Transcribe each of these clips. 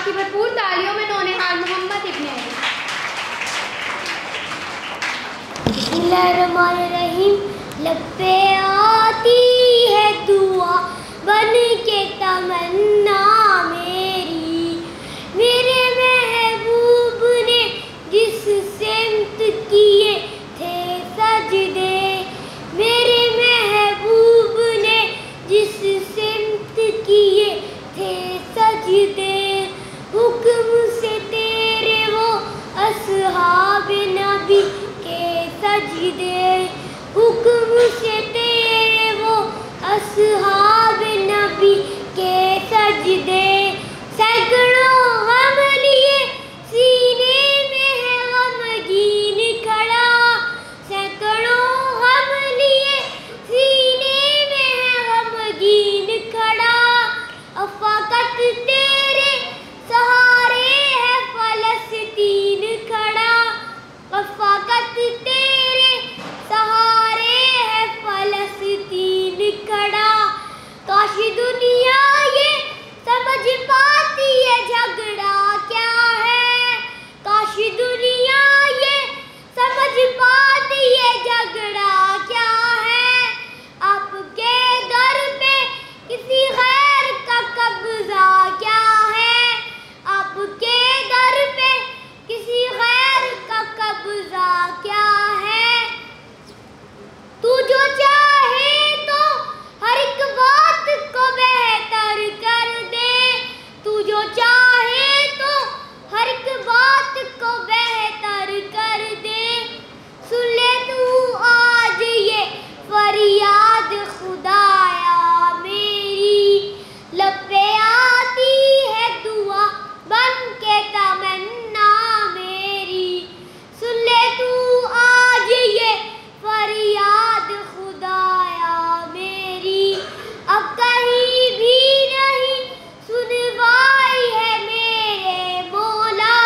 की भरपूर तालियों में नौनिहाल मोहम्मद इब्ने बिस्मिल्लाहिर्रहमानिर्रहीम। लब पे आती है दुआ बन के तमन्ना मेरी, मेरे महबूब ने जिस सिमत किए थे सजदे, मेरे महबूब ने जिस सिमत किए थे सजदे, हुक्म से तेरे वो असहाब नबी के सजदे, हुक्म से तेरे वो असहाब नबी के सजदे, सैकड़ों हम लिए सीने में है गमगीन खड़ा, सैकड़ों हम लिए सीने में है गमगीन खड़ा, अफाकत तेरे सहारे है फलस्तीन खड़ा, अफाकत तेरे सहारे है फलस्तीन खड़ा। काश दुनिया ये समझ पाती है झगड़ा क्या है, काश दुनिया ये समझ पाती है झगड़ा क्या है, आपके दर पे किसी गैर का कब्जा क्या है, आपके दर पे किसी गैर का कब्जा क्या है। तू जो चाहे तो हर एक बात को बेहतर कर दे, तू जो चाहे तो हर एक बात को बेहतर कर दे, सुन ले तू आज ये फरियाद खुदाया मेरी, लब पे आती है दुआ बन के तमन्ना मेरी, सुन ले तू आज ये फरियाद खुदाया मेरी, अब कहीं भी नहीं सुनवाई है मेरे मौला,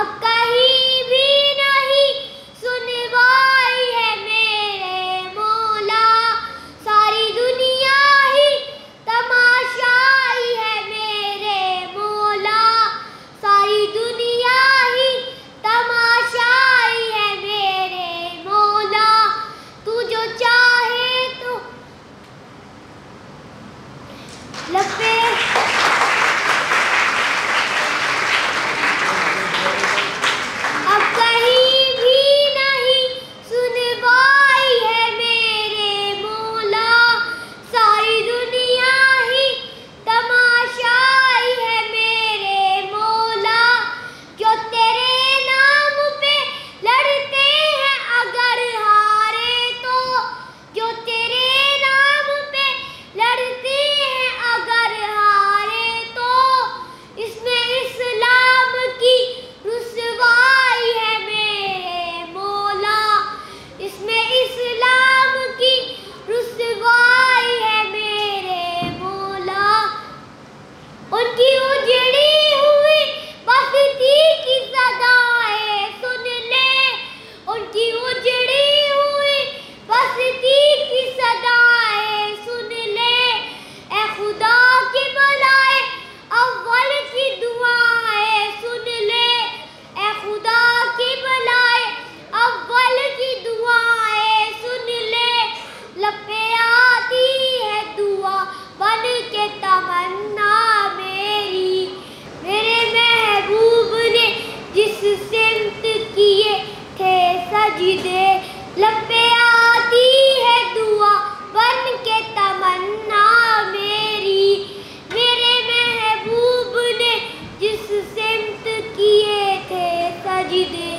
अब कहीं भी नहीं सुनवाई है मेरे मौला, सारी दुनिया ही तमाशाई है मेरे मौला, सारी दुनिया ही तमाशाई है मेरे मौला, तू जो चाहे तो लब पे अब कहीं भी नहीं सुनवाई है मेरे मौला, सारी दुनिया ही तमाशाई है मेरे मौला, जो तेरे नाम पे लड़ते हैं अगर हारे तो, जो तेरे नाम पे लड़ते हैं अगर हारे तो, इसमें इस्लाम की रुसवाई है मेरे मौला, इसमें इस्लाम की रुसवाई है मेरे मौला। उनकी उजड़ी हुई बस्ती की सदाएं सुन ले, उनकी उजड़ी हुई बस्ती की सदाएं सुन ले, ए खुदा की बलाए अव्वल की दुआएं सुन ले, ए खुदा की बलाए अव्वल की दुआएं सुन ले, लब पे आती है दुआ बन के तमन्ना मेरी, मेरे महबूब ने जिस सिमत किए थे सजदे, लब पे आती है दुआ बन के तमन्ना मेरी, मेरे महबूब ने जिस सिमत किए थे सजदे।